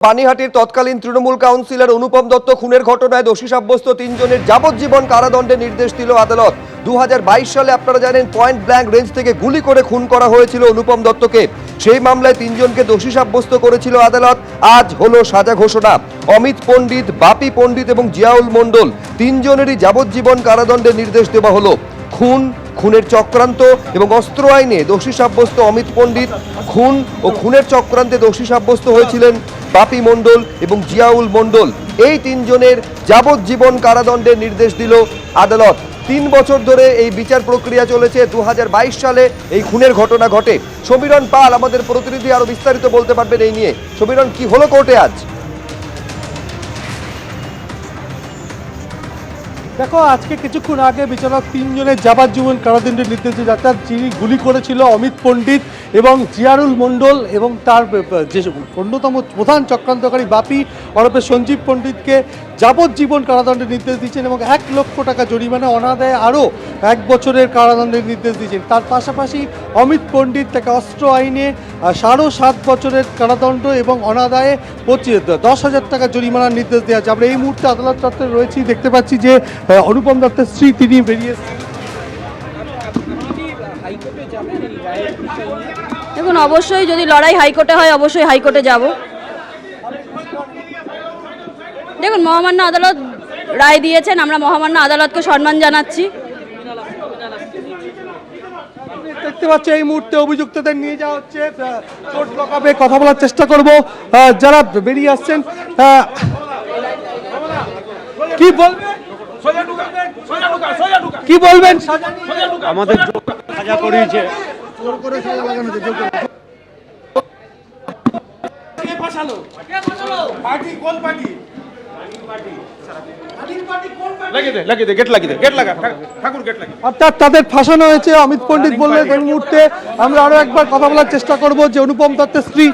পানিহাটির তৎকালীন তৃণমূল কাউন্সিলর অনুপম দত্ত খুনের ঘটনায় দোষী সাব্যস্ত তিনজনের যাবজ্জীবন কারাদণ্ডের নির্দেশ দিল আদালত। 2022 সালে আপনারা জানেন পয়েন্ট ব্ল্যাঙ্ক রেঞ্জ থেকে গুলি করে খুন করা হয়েছিল অনুপম দত্তকে। সেই মামলায় তিনজনকে দোষী সাব্যস্ত করেছিল আদালত। আজ হলো সাজা ঘোষণা। অমিত পণ্ডিত, বাপি পণ্ডিত এবং জিয়াউল মণ্ডল তিনজনেরই যাবজ্জীবন কারাদণ্ডের নির্দেশ দেওয়া হলো। খুনের চক্রান্ত এবং অস্ত্র আইনে দোষী সাব্যস্ত অমিত পণ্ডিত, খুন ও খুনের চক্রান্তে দোষী সাব্যস্ত হয়েছিলেন বাপি মণ্ডল এবং জিয়াউল মণ্ডল। এই তিনজনের যাবজ্জীবন কারাদণ্ডের নির্দেশ দিল আদালত। 3 বছর ধরে এই বিচার প্রক্রিয়া চলেছে। 2022 সালে এই খুনের ঘটনা ঘটে। সমীরণ পাল আমাদের প্রতিনিধি আরো বিস্তারিত বলতে পারবেন এই নিয়ে। সমীরণ, কি হলো কোর্টে আজ? দেখো, আজকে কিছুক্ষণ আগে বিচারক তিনজনের যাবজ্জীবন কারাদণ্ডের নির্দেশ দিয়েছে। অর্থাৎ যিনি গুলি করেছিল অমিত পণ্ডিত এবং জিয়ারুল মণ্ডল এবং তার যে অন্যতম প্রধান চক্রান্তকারী বাপি ওরফে সঞ্জীব পণ্ডিতকে যাবজ্জীবন কারাদণ্ডের নির্দেশ দিয়েছেন এবং 1 লক্ষ টাকা জরিমানা, অনাদায়ে আরও 1 বছরের কারাদণ্ডের নির্দেশ দিয়েছেন। তার পাশাপাশি অমিত পণ্ডিত তাকে অস্ত্র আইনে 7.5 বছরের কারাদণ্ড এবং অনাদায়ে 10,000 টাকা জরিমানার নির্দেশ দেওয়া আছে। আমরা এই মুহূর্তে আদালত চত্বরে রয়েছি, দেখতে পাচ্ছি যে অনুপম দত্তের স্ত্রী তিনি বেরিয়েছেন। দেখুন, অবশ্যই যদি লড়াই হাইকোর্টে হয় অবশ্যই হাইকোর্টে যাব। দেখুন, মহামান্য আদালত রায় দিয়েছেন, আমরা মহামান্য আদালতকে সম্মান জানাচ্ছি। দেখতে পাচ্ছি এই মুহূর্তে অভিযুক্তদের নিয়ে যাওয়া হচ্ছে কোর্ট লকআপে। কথা বলার চেষ্টা করব যারা বেরিয়ে আসছেন। কি বলবেন? আমাদের সাজা করিয়েছে। অর্থাৎ তাদের ফাঁসানো হয়েছে, অমিত পণ্ডিত বললেন। এই মুহূর্তে আমরা আরো একবার কথা বলার চেষ্টা করব যে অনুপম দত্তের স্ত্রী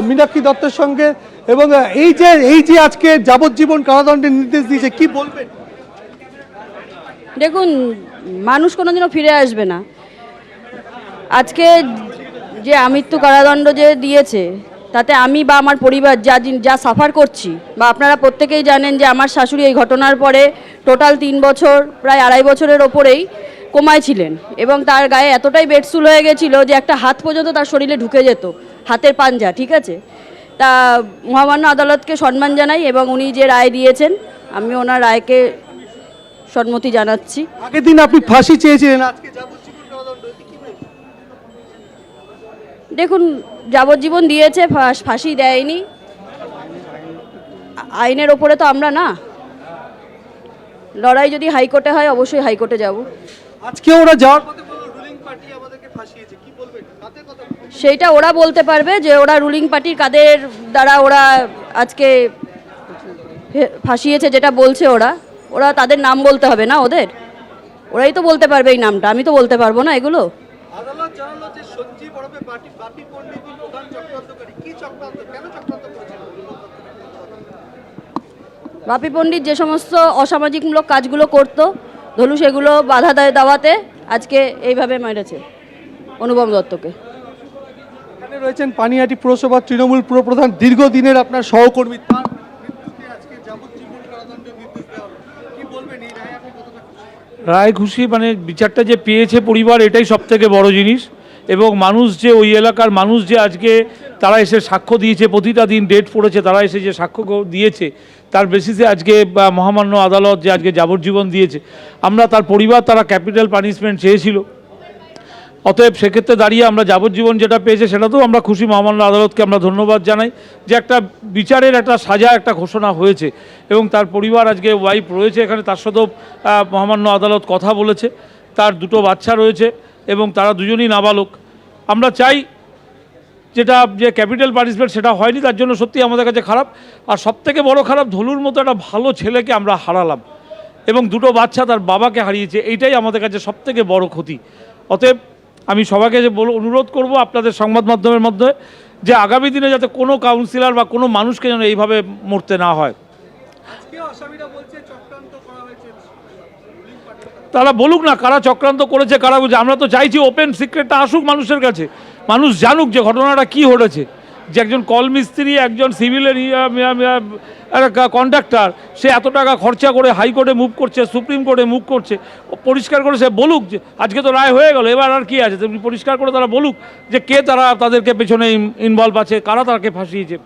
মীনাক্ষী দত্তের সঙ্গে, এবং এই যে আজকে যাবজ্জীবন কারাদণ্ডের নির্দেশ দিয়েছে, কি বলবেন? দেখুন, মানুষ কোনোদিনও ফিরে আসবে না। আজকে যে আমৃত্যু কারাদণ্ড যে দিয়েছে তাতে আমি বা আমার পরিবার যা সাফার করছি, বা আপনারা প্রত্যেকেই জানেন যে আমার শাশুড়ি এই ঘটনার পরে টোটাল 3 বছর, প্রায় 2.5 বছরের ওপরেই কোমায় ছিলেন এবং তার গায়ে এতটাই বেডসুল হয়ে গেছিলো যে একটা হাত পর্যন্ত তার শরীরে ঢুকে যেত, হাতের পাঞ্জা, ঠিক আছে। তা মহামান্য আদালতকে সম্মান জানাই এবং উনি যে রায় দিয়েছেন আমি ওনার রায়কে সম্মতি জানাচ্ছি। আগের দিন আপনি ফাঁসি চেয়েছিলেন, আজকে যাবজ্জীবন কারাদণ্ড, কি বলবেন? দেখুন, যাবজ্জীবন দিয়েছে, ফাঁসি দেয়নি। আইনের ওপরে তো আমরা না। লড়াই যদি হাইকোর্টে হয় অবশ্যই হাইকোর্টে যাব। আজকে ওরা যাওয়ার পথে বলল রুলিং পার্টি আমাদেরকে ফাঁসিয়েছে, কি বলবেন? কাদের কথা? সেইটা ওরা বলতে পারবে যে ওরা রুলিং পার্টির কাদের দ্বারা ওরা আজকে ফাঁসিয়েছে, যেটা বলছে ওরা তাদের নাম বলতে হবে না ওদের, ওরাই তো বলতে পারবে এই নামটা, আমি তো বলতে পারবো না এগুলো। আদালত জানালো যে সঞ্জীব ওরফে বাপি পণ্ডিত প্রধান চক্রান্তকারী। কি চক্রান্ত, কেন চক্রান্ত করেছিল? বাপি পণ্ডিত যে সমস্ত অসামাজিকমূলক কাজগুলো করতো ধলু সেগুলো বাধা দেওয়াতে আজকে এইভাবে মেরেছে অনুপম দত্তকে। এখানে রয়েছেন পানিহাটি পুরসভার তৃণমূল পুরপ্রধান, দীর্ঘদিনের আপনার সহকর্মী, তার মৃত্যুতে আজকে যাবজ্জীবন কারাদণ্ডের নির্দেশ দেওয়া হলো। কি বলবেন এই রায়ে আপনি কতটা খুশি? রায় খুশি, মানে বিচারটা যে পেয়েছে পরিবার, এটাই সব থেকে বড় জিনিস। এবং মানুষ যে ওই এলাকার মানুষ যে আজকে তারা এসে সাক্ষ্য দিয়েছে, প্রতিটা দিন ডেট পড়েছে, তারা এসে যে সাক্ষ্য দিয়েছে তার বেসিসে আজকে মহামান্য আদালত যে আজকে যাবজ্জীবন দিয়েছে, আমরা তার পরিবার তারা ক্যাপিটাল পানিশমেন্ট চেয়েছিল। অতএব সেক্ষেত্রে দাঁড়িয়ে আমরা যাবজ্জীবন যেটা পেয়েছে সেটাতেও আমরা খুশি। মহামান্য আদালতকে আমরা ধন্যবাদ জানাই যে একটা বিচারের একটা সাজা একটা ঘোষণা হয়েছে এবং তার পরিবার আজকে ওয়াইফ রয়েছে এখানে, তার সাথেও মহামান্য আদালত কথা বলেছে। তার 2 বাচ্চা রয়েছে এবং তারা দুজনই নাবালক। আমরা চাই যেটা যে ক্যাপিটাল পানিশমেন্ট সেটা হয়নি, তার জন্য সত্যি আমাদের কাছে খারাপ। আর সবথেকে বড় খারাপ, ধলুর মতো একটা ভালো ছেলেকে আমরা হারালাম এবং 2 বাচ্চা তার বাবাকে হারিয়েছে, এইটাই আমাদের কাছে সবথেকে বড় ক্ষতি। অতএব আমি সবাইকে যে অনুরোধ করব আপনাদের সংবাদ মাধ্যমের মধ্যে যে আগামী দিনে যাতে কোনো কাউন্সিলর বা কোনো মানুষকে যেন এইভাবে মরতে না হয়। তারা বলুক না কারা চক্রান্ত করেছে, কারা, আমরা তো চাইছি ওপেন সিক্রেটটা আসুক মানুষের কাছে, মানুষ জানুক যে ঘটনাটা কি ঘটেছে। যে একজন কল মিস্ত্রি, একজন সিভিলের কন্ট্রাক্টর, সে এত টাকা খরচা করে হাইকোর্টে মুভ করছে, সুপ্রিম কোর্টে মুভ করছে, ও পরিষ্কার করে সে বলুক যে আজকে তো রায় হয়ে গেল, এবার আর কি আছে, তুমি পরিষ্কার করে তারা বলুক যে কে তাদেরকে পেছনে ইনভলভ আছে, কারা তাকে ফাঁসিয়েছে।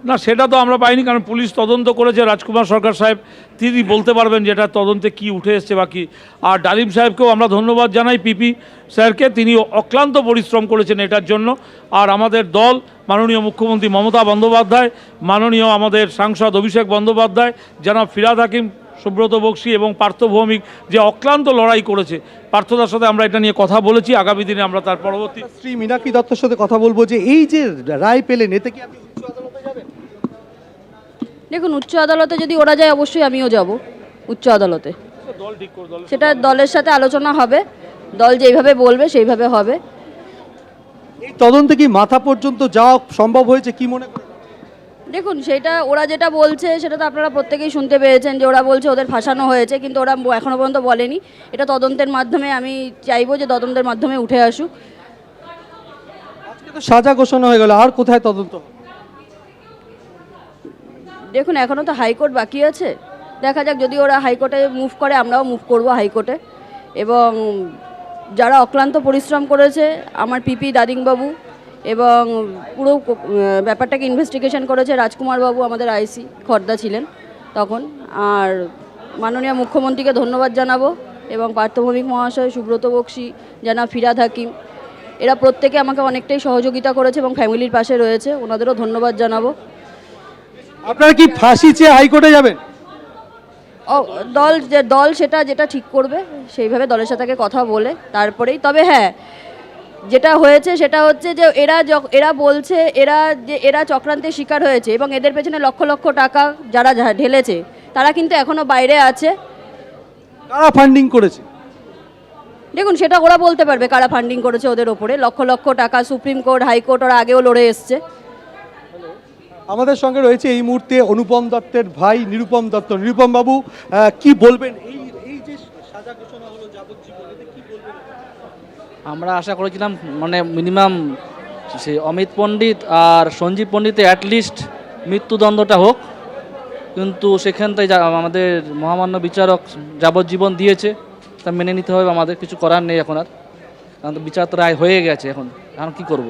না, সেটা তো আমরা পাইনি, কারণ পুলিশ তদন্ত করেছে, রাজকুমার সরকার সাহেব তিনি বলতে পারবেন যেটা তদন্তে কি উঠে এসছে বাকি। আর ডালিম সাহেবকেও আমরা ধন্যবাদ জানাই, পিপি স্যারকে, তিনি অক্লান্ত পরিশ্রম করেছেন এটার জন্য। আর আমাদের দল, মাননীয় মুখ্যমন্ত্রী মমতা বন্দ্যোপাধ্যায়, মাননীয় আমাদের সাংসদ অভিষেক বন্দ্যোপাধ্যায়, জনাব ফিরহাদ হাকিম, সুব্রত বক্সী এবং পার্থ ভৌমিক যে অক্লান্ত লড়াই করেছে, পার্থদার সাথে আমরা এটা নিয়ে কথা বলেছি, আগামী দিনে আমরা তার পরবর্তী। শ্রী মীনাক্ষী দত্তর সাথে কথা বলবো যে এই যে রায় পেলেন, এতে কি আপনি উচ্চ আদালতে যাবেন? দেখুন, উচ্চ আদালতে যদি ওরা যায় অবশ্যই আমিও যাব উচ্চ আদালতে। দল ঠিক করে, সেটা দলের সাথে আলোচনা হবে, দল যেইভাবে বলবে সেইভাবে হবে। এই তদন্তে কি মাথা পর্যন্ত যাওয়া সম্ভব হয়েছে কি মনে করেন? দেখুন, সেটা ওরা যেটা বলছে সেটা তো আপনারা প্রত্যেকেই শুনতে পেয়েছেন যে ওরা বলছে ওদের ফাঁসানো হয়েছে, কিন্তু ওরা এখনও পর্যন্ত বলেনি। এটা তদন্তের মাধ্যমে, আমি চাইবো যে তদন্তের মাধ্যমে উঠে আসুক। আজকে তো সাজা ঘোষণা হয়ে গেল, আর কোথায় তদন্ত হবে? দেখুন, এখনও তো হাইকোর্ট বাকি আছে, দেখা যাক, যদি ওরা হাইকোর্টে মুভ করে আমরাও মুভ করব হাইকোর্টে। এবং যারা অক্লান্ত পরিশ্রম করেছে, আমার পিপি দাদিংবাবু, এবং পুরো ব্যাপারটাকে ইনভেস্টিগেশন করেছে রাজকুমার বাবু, আমাদের আইসি খর্দা ছিলেন তখন। আর মাননীয় মুখ্যমন্ত্রীকে ধন্যবাদ জানাবো, এবং পার্থভৌমিক মহাশয়, সুব্রত বক্সী, জনাব ফিরহাদ হাকিম, এরা প্রত্যেকে আমাকে অনেকটাই সহযোগিতা করেছে এবং ফ্যামিলির পাশে রয়েছে, ওনাদেরও ধন্যবাদ জানাবো। আপনারা কি ফাঁসি চেয়ে হাইকোর্টে যাবেন? দল সেটা যেটা ঠিক করবে সেইভাবে দলের সাথে কথা বলে তারপরেই। তবে হ্যাঁ, যেটা হয়েছে সেটা হচ্ছে যে এরা বলছে এরা চক্রান্তের শিকার হয়েছে, এবং এদের পেছনে লক্ষ লক্ষ টাকা যারা ঢেলেছে তারা কিন্তু এখনো বাইরে আছে। কারা ফান্ডিং করেছে? দেখুন, সেটা ওরা বলতে পারবে কারা ফান্ডিং করেছে ওদের ওপরে। লক্ষ লক্ষ টাকা সুপ্রিম কোর্ট, হাইকোর্ট ওরা আগেও লড়ে এসছে। আমাদের সঙ্গে রয়েছে এই মুহূর্তে অনুপম দত্তের ভাই নিরুপম দত্ত। নিরুপম বাবু, কি বলবেন এই যে সাজা ঘোষণা হলো যাবজ্জীবন, এতে কি বলবেন? আমরা আশা করেছিলাম মানে মিনিমাম সে অমিত পণ্ডিত আর সঞ্জীব পণ্ডিতে অ্যাটলিস্ট মৃত্যুদণ্ডটা হোক, কিন্তু সেখান থেকে আমাদের মহামান্য বিচারক যাবজ্জীবন দিয়েছে, তা মেনে নিতে হবে, আমাদের কিছু করার নেই এখন আর, কারণ তো বিচার তো রায় হয়ে গেছে। এখন কী করব?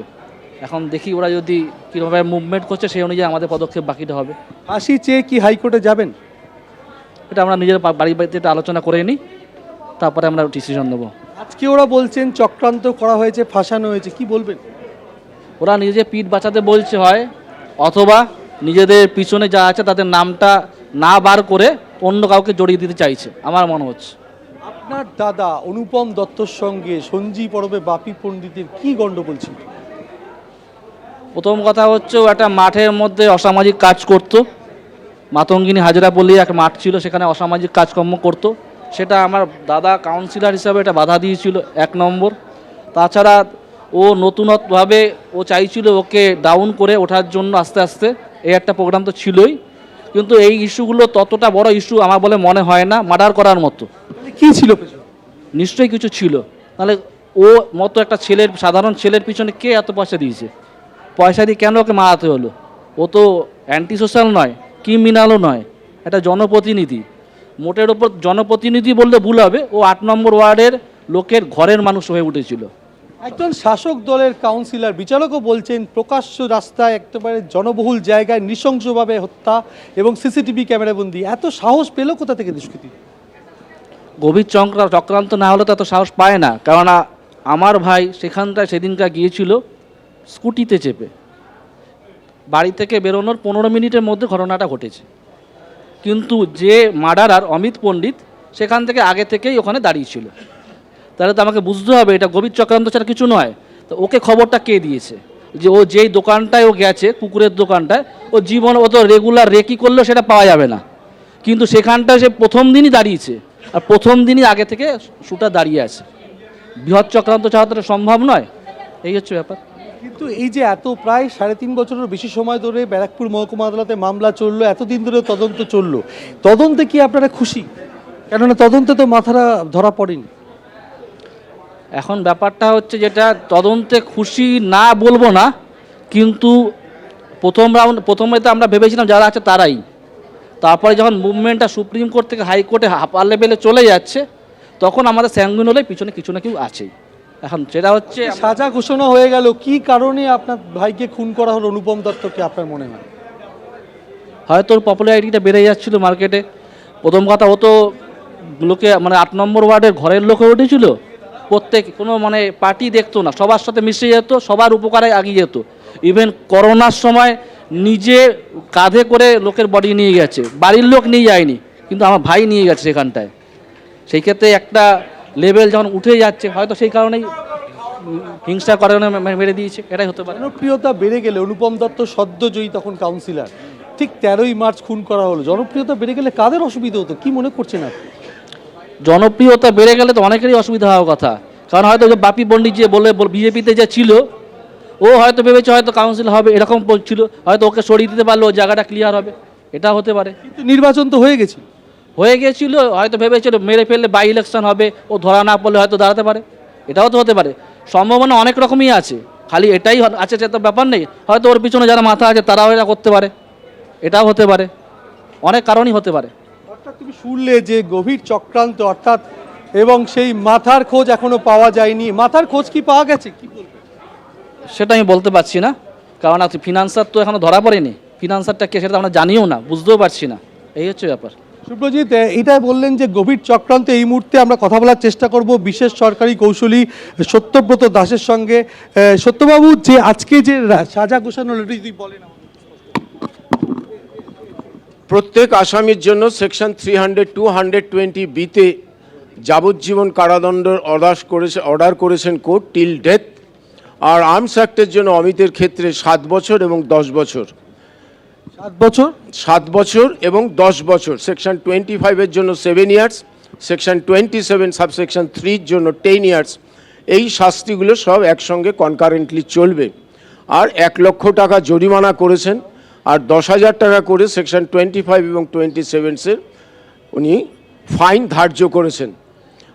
এখন দেখি ওরা যদি কীভাবে মুভমেন্ট করছে সেই অনুযায়ী আমাদের পদক্ষেপ বাকিটা হবে। ফাঁসি চেয়ে কি হাইকোর্টে যাবেন? এটা আমরা নিজের বাড়িতে এটা আলোচনা করে নিই, তারপরে আমরা ডিসিশন নেবো। আজকে ওরা বলছেন চক্রান্ত করা হয়েছে, ফাঁসানো হয়েছে, কি বলবেন? ওরা নিজে পিঠ বাঁচাতে বলছে হয়, অথবা নিজেদের পিছনে যা আছে তাদের নামটা না বার করে অন্য কাউকে জড়িয়ে দিতে চাইছে, আমার মনে হচ্ছে। আপনার দাদা অনুপম দত্তর সঙ্গে সঞ্জীব পরবে বাপি পণ্ডিতের কি গন্ডগোল ছিল? প্রথম কথা হচ্ছে, ও একটা মাঠের মধ্যে অসামাজিক কাজ করত, মাতঙ্গিনী হাজরা বলে একটা মাঠ ছিল, সেখানে অসামাজিক কাজকর্ম করত। সেটা আমার দাদা কাউন্সিলর হিসাবে এটা বাধা দিয়েছিল, 1 নম্বর। তাছাড়া ও নতুনভাবে ও চাইছিল ওকে ডাউন করে ওঠার জন্য আস্তে আস্তে, এই একটা প্রোগ্রাম তো ছিলই, কিন্তু এই ইস্যুগুলো ততটা বড় ইস্যু আমার বলে মনে হয় না মার্ডার করার মতো। কি ছিল পেছনে? নিশ্চয়ই কিছু ছিল, নাহলে ও মতো একটা সাধারণ ছেলের পিছনে কে এত পয়সা দিয়েছে? পয়সা দিয়ে কেন ওকে মারাতে হলো? ও তো অ্যান্টি সোশ্যাল নয়, ক্রিমিনালও নয়, একটা জনপ্রতিনিধি। মোটের ওপর জনপ্রতিনিধি বললে ভুল হবে, ও 8 নম্বর ওয়ার্ডের লোকের ঘরের মানুষ হয়ে উঠেছিল। একজন শাসক দলের কাউন্সিলর, বিচারকও বলছেন প্রকাশ্য রাস্তায় একেবারে জনবহুল জায়গায় নৃশংসভাবে হত্যা এবং সিসিটিভি ক্যামেরাবন্দি। এত সাহস পেল কোথা থেকে দুষ্কৃতী? গভীর চক্রান্ত না হলে তো এত সাহস পায় না, কেননা আমার ভাই সেদিনকার গিয়েছিল স্কুটিতে চেপে, বাড়ি থেকে বেরোনোর 15 মিনিটের মধ্যে ঘটনাটা ঘটেছে। কিন্তু যে মার্ডারার অমিত পণ্ডিত সেখান থেকে আগে থেকেই ওখানে দাঁড়িয়েছিল, তাহলে তো আমাকে বুঝতে হবে এটা গভীর চক্রান্ত ছাড়া কিছু নয়। তো ওকে খবরটা কে দিয়েছে যে ও যেই দোকানটায় ও গেছে, কুকুরের দোকানটায়, ও তো রেগুলার রেকি করলেও সেটা পাওয়া যাবে না, কিন্তু সেখানটায় সে প্রথম দিনই দাঁড়িয়েছে, আর প্রথম দিনই আগে থেকে শুটার দাঁড়িয়ে আছে। বৃহৎ চক্রান্ত ছাড়া তো সম্ভব নয়, এই হচ্ছে ব্যাপার। কিন্তু এই যে এত প্রায় 3.5 বছরের বেশি সময় ধরে ব্যারাকপুর মহকুমা আদালতে মামলা চললো, এতদিন ধরে তদন্ত চললো, তদন্তে কি আপনারা খুশি? কেননা তদন্তে তো মাথারা ধরা পড়েনি। এখন ব্যাপারটা হচ্ছে যেটা তদন্তে খুশি না বলবো না, কিন্তু প্রথমে তো আমরা ভেবেছিলাম যারা আছে তারাই, তারপরে যখন মুভমেন্টটা সুপ্রিম কোর্ট থেকে হাইকোর্টে আপার লেভেলে চলে যাচ্ছে, তখন আমাদের স্যাঙ্গুইন হলে পিছনে কিছু না কিছু আছেই। এখন সেটা হচ্ছে সাজা ঘোষণা হয়ে গেল, কি কারণে আপনার ভাইকে খুন করা হলো অনুপম দত্তকে আপনার মনে হয়? হয়তো ওর পপুলারিটিটা বেড়ে যাচ্ছিল মার্কেটে। প্রথম কথা, ও তো লোকে মানে 8 নম্বর ওয়ার্ডের ঘরের লোকে উঠেছিল, প্রত্যেক কোনো মানে পার্টি দেখতো না, সবার সাথে মিশে যেত, সবার উপকারে এগিয়ে যেত। ইভেন করোনার সময় নিজে কাঁধে করে লোকের বডি নিয়ে গেছে, বাড়ির লোক নিয়ে যায়নি, কিন্তু আমার ভাই নিয়ে গেছে সেখানটায়। সেই ক্ষেত্রে একটা লেভেল যখন উঠে যাচ্ছে, হয়তো সেই কারণেই হিংসা কারণে মেরে দিয়েছে, এটাই হতে পারে। জনপ্রিয়তা বেড়ে গেলে, অনুপম দত্ত সদ্যজয়ী তখন কাউন্সিলর, ঠিক 13ই মার্চ খুন করা হলো, জনপ্রিয়তা বেড়ে গেলে কাদের অসুবিধা হতো, কি মনে করছেন আপনি? জনপ্রিয়তা বেড়ে গেলে তো অনেকেরই অসুবিধা হওয়ার কথা, কারণ হয়তো যে বাপি পণ্ডিত যে বলে বিজেপিতে যে ছিল, ও হয়তো ভেবেছে হয়তো কাউন্সিল হবে, এরকম বলছিল, হয়তো ওকে সরিয়ে দিতে পারলো, জায়গাটা ক্লিয়ার হবে, এটা হতে পারে। কিন্তু নির্বাচন তো হয়ে গেছে। হয়ে গিয়েছিল, হয়তো ভেবেছিল মেরে ফেললে বাই ইলেকশন হবে, ও ধরা না পড়লে হয়তো দাঁড়াতে পারে, এটাও তো হতে পারে। সম্ভাবনা অনেক রকমই আছে, খালি এটাই আছে সে তো ব্যাপার নেই। হয়তো ওর পিছনে যারা মাথা আছে তারাও এটা করতে পারে, এটাও হতে পারে, অনেক কারণই হতে পারে। অর্থাৎ তুমি শুনলে যে গভীর চক্রান্ত, অর্থাৎ এবং সেই মাথার খোঁজ এখনো পাওয়া যায়নি, মাথার খোঁজ কি পাওয়া গেছে, কি বলবে? সেটা আমি বলতে পারছি না, কারণ ফিনান্সার তো এখনো ধরা পড়েনি, ফিনান্সারটা কে সেটা আমরা জানিও না, বুঝতেও পারছি না, এই হচ্ছে ব্যাপার। সুব্রজিৎ, এটাই বললেন যে গভীর চক্রান্ত। এই মুহূর্তে আমরা কথা বলার চেষ্টা করব বিশেষ সরকারি কৌশলী সত্যব্রত দাসের সঙ্গে। সত্যবাবু, যে আজকে যে সাজা ঘোষণা হলো, এটা যদি বলেন। প্রত্যেক আসামির জন্য সেকশন 300-220 যাবজ্জীবন কারাদণ্ডের অর্ডার করেছেন কোর্ট টিল ডেথ। আর আর্মস অ্যাক্টের জন্য অমিতের ক্ষেত্রে 7 বছর এবং 10 বছর। 7 বছর এবং 10 বছর। সেকশন 25-এর জন্য 7 ইয়ার্স, সেকশন 27 সাবসেকশন 3-র জন্য 10 ইয়ার্স। এই শাস্তিগুলো সব একসঙ্গে কনকারেন্টলি চলবে। আর 1 লক্ষ টাকা জরিমানা করেছেন, আর 10,000 টাকা করে সেকশন 25 এবং 27-এর উনি ফাইন ধার্য করেছেন।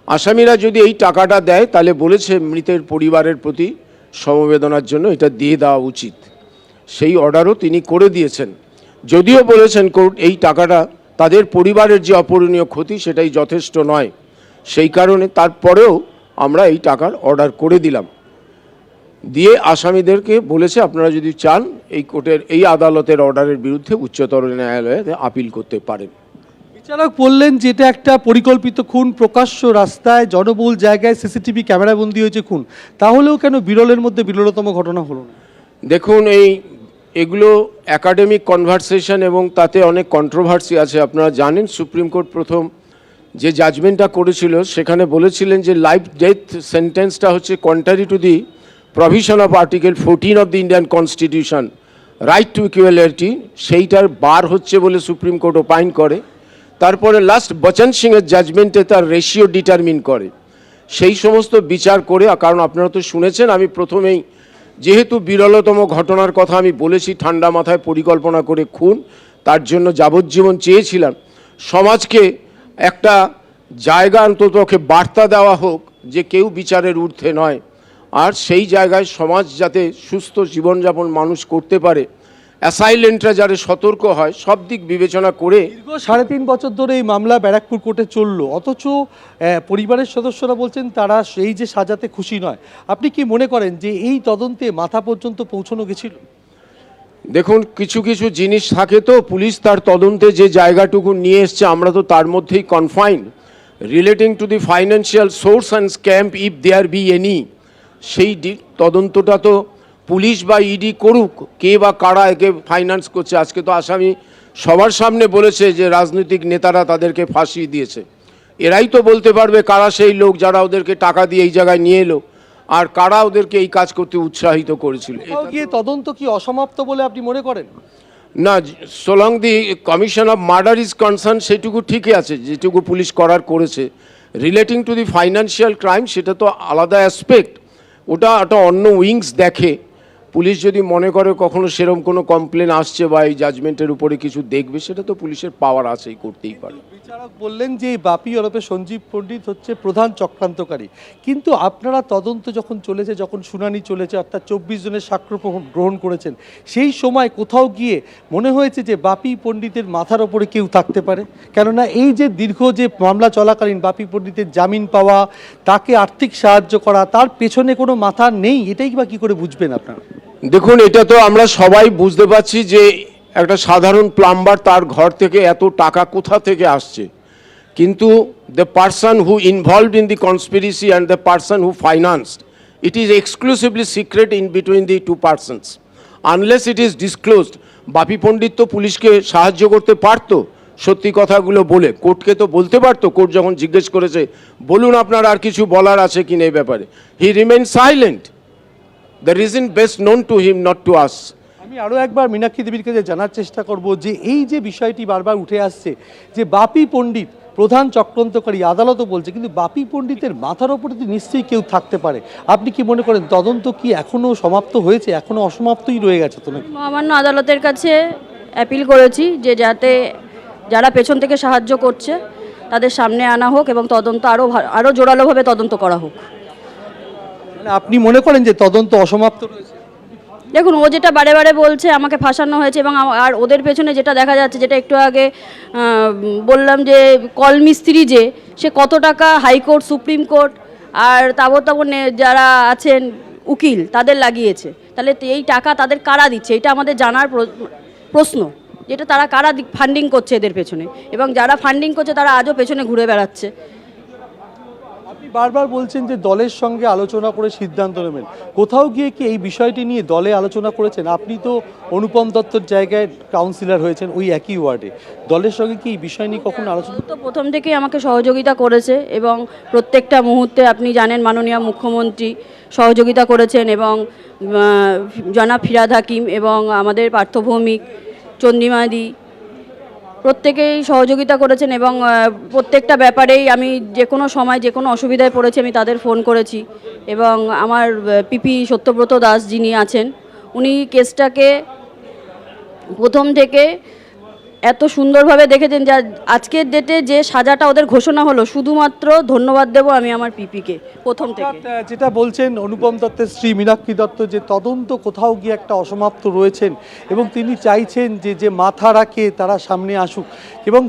আসামিরা যদি এই টাকাটা দেয়, তাহলে বলেছে মৃতের পরিবারের প্রতি সমবেদনার জন্য এটা দিয়ে দেওয়া উচিত। সেই অর্ডারও তিনি করে দিয়েছেন। যদিও বলেছেন কোর্ট এই টাকাটা তাদের পরিবারের যে অপূরণীয় ক্ষতি সেটাই যথেষ্ট নয়, সেই কারণে তারপরেও আমরা এই টাকার অর্ডার করে দিলাম। দিয়ে আসামিদেরকে বলেছে আপনারা যদি চান এই কোর্টের এই আদালতের অর্ডারের বিরুদ্ধে উচ্চতর ন্যায়ালয়ে আপিল করতে পারেন। বিচারক বললেন যে এটা একটা পরিকল্পিত খুন, প্রকাশ্য রাস্তায় জনবহুল জায়গায় সিসিটিভি ক্যামেরা বন্দী হয়েছে খুন, তাহলেও কেন বিরলের মধ্যে বিরলতম ঘটনা হলো না? দেখুন, এগুলো একাডেমিক কনভারসেশন এবং তাতে অনেক কন্ট্রোভার্সি আছে। আপনারা জানেন সুপ্রিম কোর্ট প্রথম যে জাজমেন্টটা করেছিল সেখানে বলেছিলেন যে লাইফ ডেথ সেন্টেন্সটা হচ্ছে contrary to the provision of article 14 of the Indian constitution, right to equality, সেইটার বার হচ্ছে বলে সুপ্রিম কোর্ট ওপাইন করে। তারপরে লাস্ট বচন সিংয়ের জাজমেন্টে তার রেশিও ডিটারমিন করে। সেই সমস্ত বিচার করে, কারণ আপনারা তো শুনেছেন আমি প্রথমেই যেহেতু বিরলতম ঘটনার কথা আমি বলেছি, ঠান্ডা মাথায় পরিকল্পনা করে খুন, তার জন্য যাবজ্জীবন চেয়েছিলাম। সমাজকে একটা জায়গা অন্ততপক্ষে বার্তা দেওয়া হোক যে কেউ বিচারের ঊর্ধ্বে নয়, আর সেই জায়গায় সমাজ যাতে সুস্থ জীবনযাপন মানুষ করতে পারে, অ্যাসাইলেন্টরা যাতে সতর্ক হয়, সব দিক বিবেচনা করে। দীর্ঘ 3.5 বছর ধরে এই মামলা ব্যারাকপুর কোর্টে চললো, অথচ পরিবারের সদস্যরা বলছেন তারা সেই যে সাজাতে খুশি নয়। আপনি কি মনে করেন যে এই তদন্তে মাথা পর্যন্ত পৌঁছানো গেছিল? দেখুন, কিছু কিছু জিনিস থাকে তো, পুলিশ তার তদন্তে যে জায়গাটুকু নিয়ে এসছে আমরা তো তার মধ্যেই confine. Relating to the financial source and scam if there be any, সেই তদন্তটা তো পুলিশ বা ইডি করুক, কে বা কারা একে ফাইন্যান্স করছে। আজকে তো আসামি সবার সামনে বলেছে যে রাজনৈতিক নেতারা তাদেরকে ফাঁসিয়ে দিয়েছে। এরাই তো বলতে পারবে কারা সেই লোক যারা ওদেরকে টাকা দিয়ে এই জায়গায় নিয়ে এলো, আর কারা ওদেরকে এই কাজ করতে উৎসাহিত করেছিল। গিয়ে তদন্ত কি অসমাপ্ত বলে আপনি মনে করেন? না, so long the commission of murder is concern সেটুকু ঠিকই আছে, যেটুকু পুলিশ করেছে। Relating to the financial crime সেটা তো আলাদা অ্যাসপেক্ট, ওটা একটা অন্য উইংস দেখে। পুলিশ যদি মনে করে কখনো সেরকম কোনো কমপ্লেন আসছে বা এই জাজমেন্টের উপরে কিছু দেখবে, সেটা তো পুলিশের পাওয়ার আছেই, করতেই পারে। বিচারক বললেন যে এই বাপি ওরফে সঞ্জীব পণ্ডিত হচ্ছে প্রধান চক্রান্তকারী, কিন্তু আপনারা তদন্ত যখন চলেছে, যখন শুনানি চলেছে, অর্থাৎ 24 জনের সাক্ষ্য গ্রহণ করেছেন, সেই সময় কোথাও গিয়ে মনে হয়েছে যে বাপি পণ্ডিতের মাথার ওপরে কেউ থাকতে পারে? কেননা এই যে দীর্ঘ যে মামলা চলাকালীন বাপি পণ্ডিতের জামিন পাওয়া, তাকে আর্থিক সাহায্য করা, তার পেছনে কোনো মাথা নেই, এটাই বা কী করে বুঝবেন আপনারা? দেখুন, এটা তো আমরা সবাই বুঝতে পারছি যে একটা সাধারণ প্লাম্বার, তার ঘর থেকে এত টাকা কোথা থেকে আসছে, কিন্তু the person who involved in the conspiracy and the person who financed, it is exclusively secret in between the two persons, unless it is disclosed. Bapi Pandit তো পুলিশকে সাহায্য করতে পারতো সত্যি কথাগুলো বলে, কোর্টকে তো বলতে পারতো। কোর্ট যখন জিজ্ঞেস করেছে বলুন আপনার আর কিছু বলার আছে কি না এই ব্যাপারে, he remain silent. The reason best known to him, not to us. আমি আরও একবার মীনাক্ষী দেবীর কাছে জানার চেষ্টা করব যে এই যে বিষয়টি বারবার উঠে আসছে যে বাপি পণ্ডিত প্রধান চক্রান্তকারী, আদালতও বলছে, কিন্তু বাপি পণ্ডিতের মাথার ওপরে তো নিশ্চয়ই কেউ থাকতে পারে। আপনি কি মনে করেন তদন্ত কি এখনও সমাপ্ত হয়েছে, এখনও অসমাপ্তই রয়ে গেছে? তো নাকি মহামান্য আদালতের কাছে অ্যাপিল করেছি যে যাতে যারা পেছন থেকে সাহায্য করছে তাদের সামনে আনা হোক এবং তদন্ত আরও জোরালোভাবে তদন্ত করা হোক। মানে আপনি মনে করেন যে তদন্ত অসমাপ্ত রয়েছে? দেখুন, ও যেটা বারে বারে বলছে আমাকে ফাঁসানো হয়েছে, এবং আর ওদের পেছনে যেটা দেখা যাচ্ছে, যেটা একটু আগে বললাম যে কল মিস্ত্রি, যে সে কত টাকা হাইকোর্ট, সুপ্রিম কোর্ট আর তাবর যারা আছেন উকিল তাদের লাগিয়েছে, তাহলে এই টাকা তাদের কারা দিচ্ছে, এটা আমাদের জানার প্রশ্ন, যেটা তারা কারা ফান্ডিং করছে এদের পেছনে, এবং যারা ফান্ডিং করছে তারা আজও পেছনে ঘুরে বেড়াচ্ছে। আপনি বারবার বলছেন যে দলের সঙ্গে আলোচনা করে সিদ্ধান্ত নেবেন, কোথাও গিয়ে কি এই বিষয়টি নিয়ে দলে আলোচনা করেছেন? আপনি তো অনুপম দত্তর জায়গায় কাউন্সিলর হয়েছেন ওই একই ওয়ার্ডে, দলের সঙ্গে কি এই বিষয় নিয়ে কখনো আলোচনা? তো প্রথম থেকেই আমাকে সহযোগিতা করেছে এবং প্রত্যেকটা মুহূর্তে আপনি জানেন মাননীয় মুখ্যমন্ত্রী সহযোগিতা করেছেন, এবং জনাব ফিরহাদ হাকিম এবং আমাদের পার্থভৌমিক, চন্দ্রিমাদি প্রত্যেকেই সহযোগিতা করেছেন, এবং প্রত্যেকটা ব্যাপারেই আমি যে কোনো সময় যে কোনো অসুবিধায় পড়েছি আমি তাদের ফোন করেছি, এবং আমার পিপি সত্যব্রত দাস যিনি আছেন উনি কেসটাকে প্রথম থেকে এত সুন্দরভাবে দেখেছেন, যা আজকের ডেটে যে সাজাটা ওদের ঘোষণা হলো, শুধুমাত্র ধন্যবাদ দেবো আমি আমার পিপিকে প্রথম থেকে। যেটা বলছেন অনুপম দত্তের স্ত্রী মীনাক্ষী দত্ত, যে তদন্ত কোথাও গিয়ে একটা অসমাপ্ত রয়েছেন এবং তিনি চাইছেন যে যে মাথা রাখে তারা সামনে আসুক, এবং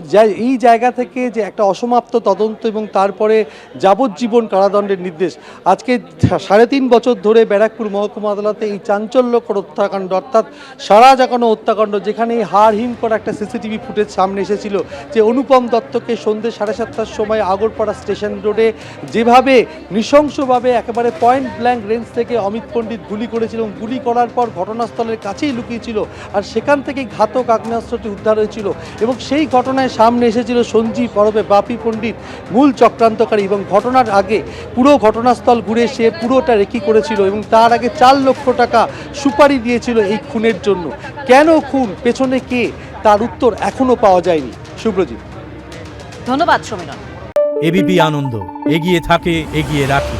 এই জায়গা থেকে যে একটা অসমাপ্ত তদন্ত এবং তারপরে যাবজ্জীবন কারাদণ্ডের নির্দেশ। আজকে 3.5 বছর ধরে ব্যারাকপুর মহকুমা আদালতে এই চাঞ্চল্যকর হত্যাকাণ্ড, অর্থাৎ সারা জাগানো হত্যাকাণ্ড, যেখানে এই হাড়হিম করা একটা সিসিটিভি ফুটেজ সামনে এসেছিল যে অনুপম দত্তকে সন্ধ্যে 7:30টার সময় আগরপাড়া স্টেশন রোডে যেভাবে নৃশংসভাবে একেবারে পয়েন্ট ব্ল্যাঙ্ক রেঞ্জ থেকে অমিত পণ্ডিত গুলি করেছিল, এবং গুলি করার পর ঘটনাস্থলের কাছেই লুকিয়েছিল, আর সেখান থেকেই ঘাতক আগ্নেয়াস্ত্রটি উদ্ধার হয়েছিল, এবং সেই ঘটনায় সামনে এসেছিল সঞ্জীব পরবে বাপি পণ্ডিত মূল চক্রান্তকারী, এবং ঘটনার আগে পুরো ঘটনাস্থল ঘুরে সে পুরোটা রেকি করেছিল, এবং তার আগে 4 লক্ষ টাকা সুপারি দিয়েছিল এই খুনের জন্য। কেন খুন, পেছনে কে, তার উত্তর এখনো পাওয়া যায়নি। সুব্রজিৎ, ধন্যবাদ সমীরণ। এবিপি আনন্দ, এগিয়ে থাকে, এগিয়ে রাখে।